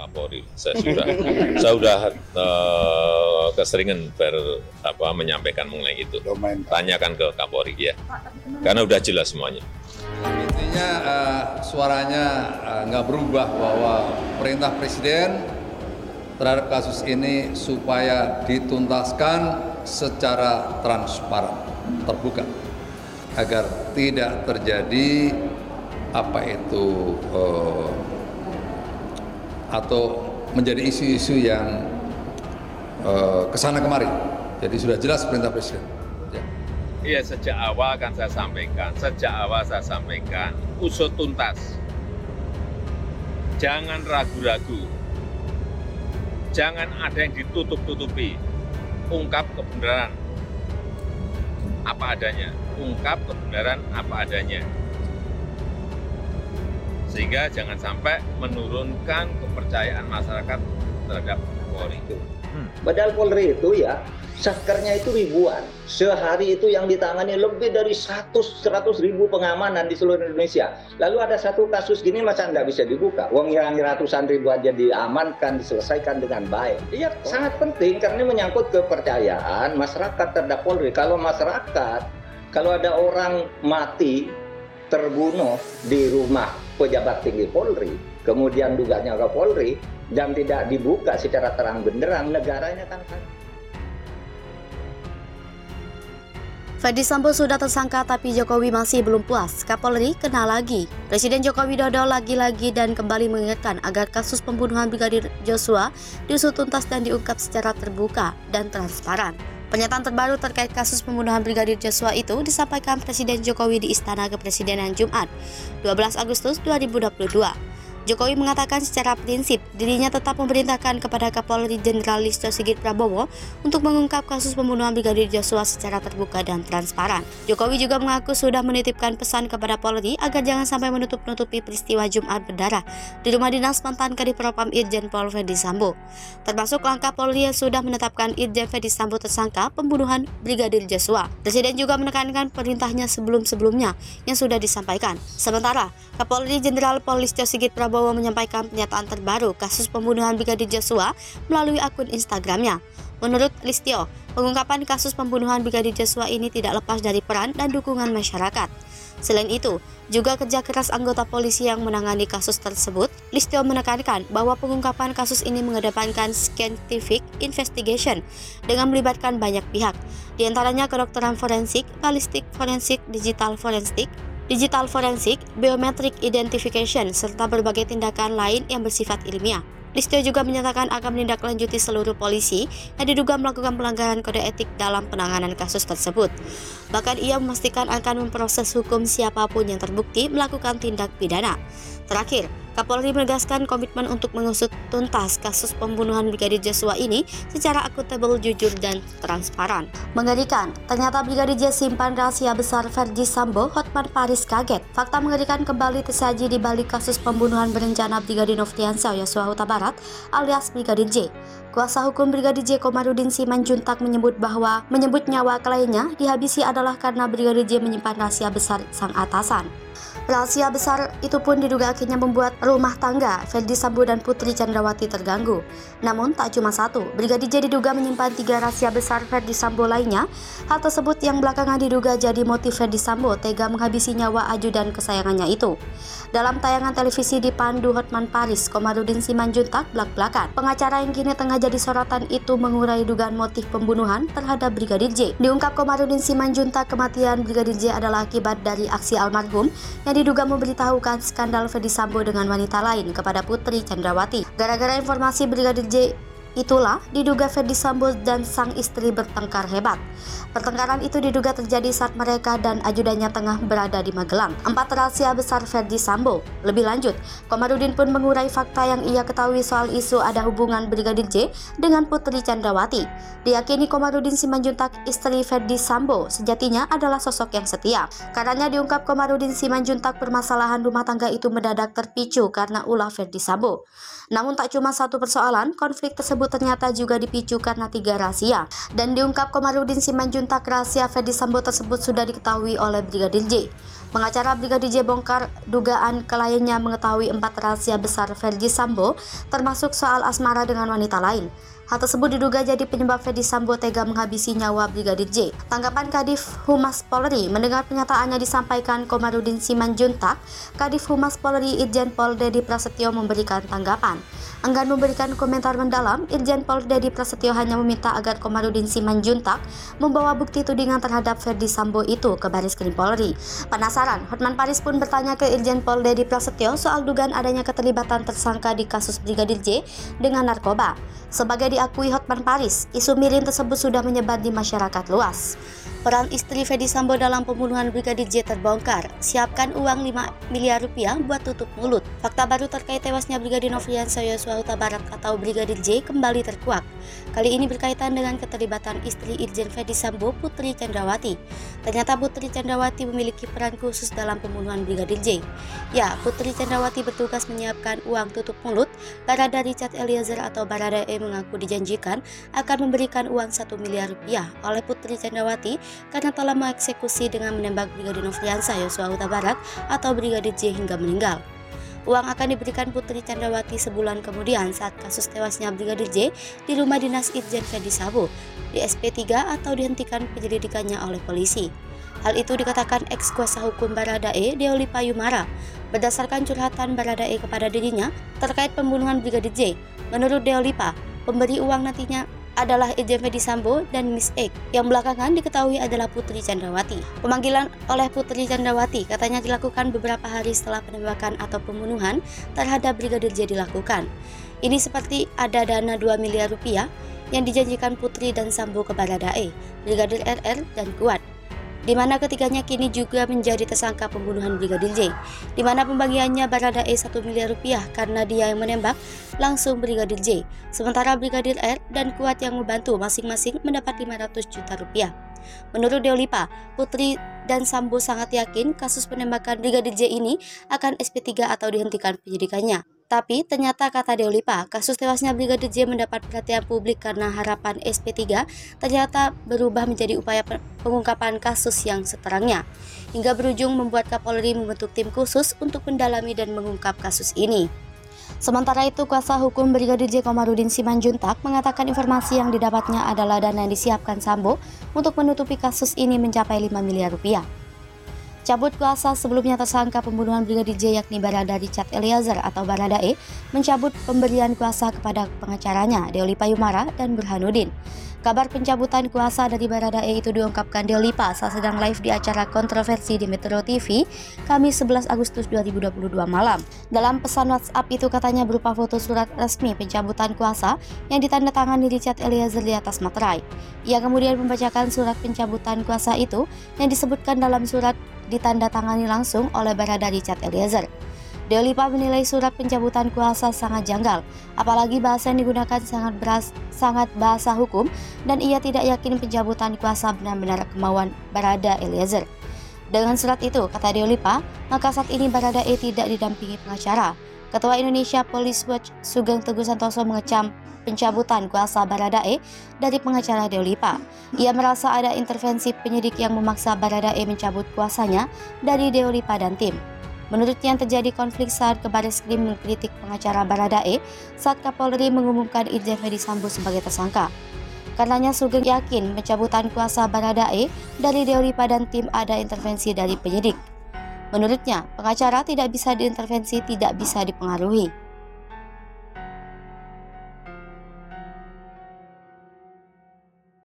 Kapolri. Saya sudah keseringan menyampaikan mengenai itu. Tanyakan ke Kapolri ya, karena udah jelas semuanya. Intinya suaranya nggak berubah bahwa perintah Presiden terhadap kasus ini supaya dituntaskan secara transparan, terbuka, agar tidak terjadi atau menjadi isu-isu yang kesana kemari. Jadi sudah jelas perintah Presiden. Iya, sejak awal kan saya sampaikan, usut tuntas. Jangan ragu-ragu. Jangan ada yang ditutup-tutupi. Ungkap kebenaran apa adanya. Sehingga jangan sampai menurunkan kepercayaan masyarakat terhadap Polri. Padahal Polri itu ya, satkernya itu ribuan. Sehari itu yang ditangani lebih dari 100 ribu pengamanan di seluruh Indonesia. Lalu ada satu kasus gini masa nggak bisa dibuka? Uang yang ratusan ribu aja diamankan, diselesaikan dengan baik. Iya, sangat penting karena menyangkut kepercayaan masyarakat terhadap Polri. Kalau ada orang mati, terbunuh di rumah pejabat tinggi Polri, kemudian duganya ke Polri, dan tidak dibuka secara terang benderang, negaranya kan. Ferdi Sambo sudah tersangka tapi Jokowi masih belum puas. Kapolri kena lagi. Presiden Joko Widodo lagi-lagi dan kembali mengingatkan agar kasus pembunuhan Brigadir Joshua diusut tuntas dan diungkap secara terbuka dan transparan. Pernyataan terbaru terkait kasus pembunuhan Brigadir Joshua itu disampaikan Presiden Jokowi di Istana Kepresidenan Jumat, 12 Agustus 2022. Jokowi mengatakan secara prinsip dirinya tetap memerintahkan kepada Kapolri Jenderal Listio Sigit Prabowo untuk mengungkap kasus pembunuhan Brigadir Joshua secara terbuka dan transparan. Jokowi juga mengaku sudah menitipkan pesan kepada Polri agar jangan sampai menutup-nutupi peristiwa Jumat berdarah di rumah dinas mantan Kadipropam Irjen Pol Ferdi Sambo. Termasuk langkah Polri yang sudah menetapkan Irjen Ferdi Sambo tersangka pembunuhan Brigadir Joshua. Presiden juga menekankan perintahnya sebelum-sebelumnya yang sudah disampaikan. Sementara Kapolri Jenderal Pol Listio Sigit Prabowo menyampaikan pernyataan terbaru kasus pembunuhan Brigadir Joshua melalui akun Instagramnya. Menurut Listio, pengungkapan kasus pembunuhan Brigadir Joshua ini tidak lepas dari peran dan dukungan masyarakat. Selain itu, juga kerja keras anggota polisi yang menangani kasus tersebut. Listio menekankan bahwa pengungkapan kasus ini mengedepankan scientific investigation dengan melibatkan banyak pihak, diantaranya kedokteran forensik, balistik forensik, digital forensik, biometric identification, serta berbagai tindakan lain yang bersifat ilmiah. Listio juga menyatakan akan menindaklanjuti seluruh polisi yang diduga melakukan pelanggaran kode etik dalam penanganan kasus tersebut. Bahkan ia memastikan akan memproses hukum siapapun yang terbukti melakukan tindak pidana. Terakhir, Kapolri menegaskan komitmen untuk mengusut tuntas kasus pembunuhan Brigadir Joshua ini secara akuntabel, jujur, dan transparan. Mengerikan, ternyata Brigadir J simpan rahasia besar Ferdi Sambo. Hotman Paris kaget. Fakta mengerikan kembali tersaji di balik kasus pembunuhan berencana Brigadir Nofriansah Yosua Huta Barat alias Brigadir J. Kuasa hukum Brigadir J Komarudin Simanjuntak menyebut nyawa kliennya dihabisi adalah karena Brigadir J menyimpan rahasia besar sang atasan. Rahasia besar itu pun diduga akhirnya membuat rumah tangga Ferdi Sambo dan Putri Chandrawati terganggu. Namun tak cuma satu, Brigadir J diduga menyimpan 3 rahasia besar Ferdi Sambo lainnya. Hal tersebut yang belakangan diduga jadi motif Ferdi Sambo tega menghabisi nyawa ajudan kesayangannya itu. Dalam tayangan televisi dipandu Hotman Paris, Komarudin Simanjuntak belak-belakan. Pengacara yang kini tengah jadi sorotan itu mengurai dugaan motif pembunuhan terhadap Brigadir J. Diungkap Komarudin Simanjuntak, kematian Brigadir J adalah akibat dari aksi almarhum yang diduga memberitahukan skandal Ferdi Sambo dengan wanita lain kepada Putri Chandrawati. Gara-gara informasi Brigadir J itulah diduga Ferdi Sambo dan sang istri bertengkar hebat. Pertengkaran itu diduga terjadi saat mereka dan ajudannya tengah berada di Magelang. 4 rahasia besar Ferdi Sambo. Lebih lanjut, Komarudin pun mengurai fakta yang ia ketahui soal isu ada hubungan Brigadir J dengan Putri Chandrawati. Diyakini Komarudin Simanjuntak, istri Ferdi Sambo, sejatinya adalah sosok yang setia. Karena diungkap Komarudin Simanjuntak, permasalahan rumah tangga itu mendadak terpicu karena ulah Ferdi Sambo. Namun tak cuma satu persoalan, konflik tersebut tersebut ternyata juga dipicu karena 3 rahasia. Dan diungkap Komarudin Simanjuntak, rahasia Ferdi Sambo tersebut sudah diketahui oleh Brigadir J. Pengacara Brigadir J bongkar dugaan kliennya mengetahui 4 rahasia besar Ferdi Sambo, termasuk soal asmara dengan wanita lain. Hal tersebut diduga jadi penyebab Ferdi Sambo tega menghabisi nyawa Brigadir J. Tanggapan Kadif Humas Polri mendengar pernyataannya disampaikan Komarudin Simanjuntak, Kadif Humas Polri Irjen Pol Dedi Prasetyo memberikan tanggapan. Enggan memberikan komentar mendalam, Irjen Pol Dedi Prasetyo hanya meminta agar Komarudin Simanjuntak membawa bukti tudingan terhadap Ferdi Sambo itu ke Baris Krim Polri. Penasaran, Hotman Paris pun bertanya ke Irjen Pol Dedi Prasetyo soal dugaan adanya keterlibatan tersangka di kasus Brigadir J dengan narkoba. Sebagai diakui Hotman Paris, isu miring tersebut sudah menyebar di masyarakat luas. Peran istri Ferdi Sambo dalam pembunuhan Brigadir J terbongkar. Siapkan uang 5 miliar rupiah buat tutup mulut. Fakta baru terkait tewasnya Brigadir Nofriansah Yosua Huta Barat atau Brigadir J kembali terkuak. Kali ini berkaitan dengan keterlibatan istri Irjen Ferdi Sambo, Putri Chandrawati. Ternyata Putri Chandrawati memiliki peran khusus dalam pembunuhan Brigadir J. Ya, Putri Chandrawati bertugas menyiapkan uang tutup mulut. Barada Richard Eliezer atau Baradae mengaku dijanjikan akan memberikan uang 1 miliar rupiah oleh Putri Chandrawati karena telah mengeksekusi dengan menembak Brigadir Nofriansah Yosua Huta Barat atau Brigadir J hingga meninggal. Uang akan diberikan Putri Chandrawati sebulan kemudian saat kasus tewasnya Brigadir J di rumah dinas Irjen Ferdi Sambo di SP3 atau dihentikan penyelidikannya oleh polisi. Hal itu dikatakan ex kuasa hukum Baradae, Deoli Payumara, berdasarkan curhatan Baradae kepada dirinya terkait pembunuhan Brigadir J. Menurut Deolipa, pemberi uang nantinya adalah Irjen Ferdi Sambo dan Miss X, yang belakangan diketahui adalah Putri Chandrawati. Pemanggilan oleh Putri Chandrawati katanya dilakukan beberapa hari setelah penembakan atau pembunuhan terhadap Brigadir J dilakukan. Ini seperti ada dana 2 miliar rupiah yang dijanjikan Putri dan Sambo ke Baradae, Brigadir RR, dan Kuat, di mana ketiganya kini juga menjadi tersangka pembunuhan Brigadir J, di mana pembagiannya Baradae 1 miliar rupiah karena dia yang menembak langsung Brigadir J, sementara Brigadir R dan Kuat yang membantu masing-masing mendapat 500 juta rupiah. Menurut Deolipa, Putri dan Sambo sangat yakin kasus penembakan Brigadir J ini akan SP3 atau dihentikan penyidikannya. Tapi ternyata kata Deolipa, kasus tewasnya Brigadir J mendapat perhatian publik karena harapan SP3 ternyata berubah menjadi upaya pengungkapan kasus yang seterangnya, hingga berujung membuat Kapolri membentuk tim khusus untuk mendalami dan mengungkap kasus ini. Sementara itu, kuasa hukum Brigadir J Komarudin Simanjuntak mengatakan informasi yang didapatnya adalah dana yang disiapkan Sambo untuk menutupi kasus ini mencapai 5 miliar rupiah. Cabut kuasa sebelumnya tersangka pembunuhan Brigadir J yakni Barada Richard Eliezer atau Baradae mencabut pemberian kuasa kepada pengacaranya Deoli Payumara dan Burhanuddin. Kabar pencabutan kuasa dari Baradae itu diungkapkan Deolipa saat sedang live di acara kontroversi di Metro TV Kamis 11 Agustus 2022 malam. Dalam pesan WhatsApp itu katanya berupa foto surat resmi pencabutan kuasa yang ditandatangani Richard Eliezer di atas materai. Ia kemudian membacakan surat pencabutan kuasa itu yang disebutkan dalam surat ditandatangani langsung oleh Barada Richard Eliezer. Deolipa menilai surat pencabutan kuasa sangat janggal, apalagi bahasa yang digunakan sangat bahasa hukum, dan ia tidak yakin pencabutan kuasa benar-benar kemauan Barada Eliezer. Dengan surat itu, kata Deolipa, maka saat ini Baradae tidak didampingi pengacara. Ketua Indonesia Police Watch Sugeng Teguh Santoso mengecam pencabutan kuasa Baradae dari pengacara Deolipa. Ia merasa ada intervensi penyidik yang memaksa Baradae mencabut kuasanya dari Deolipa dan tim. Menurutnya terjadi konflik saat Baris Krim mengkritik pengacara Baradae saat Kapolri mengumumkan Irjen Ferdi Sambo sebagai tersangka. Karenanya Sugeng yakin pencabutan kuasa Baradae dari Deolipa dan tim ada intervensi dari penyidik. Menurutnya, pengacara tidak bisa diintervensi, tidak bisa dipengaruhi.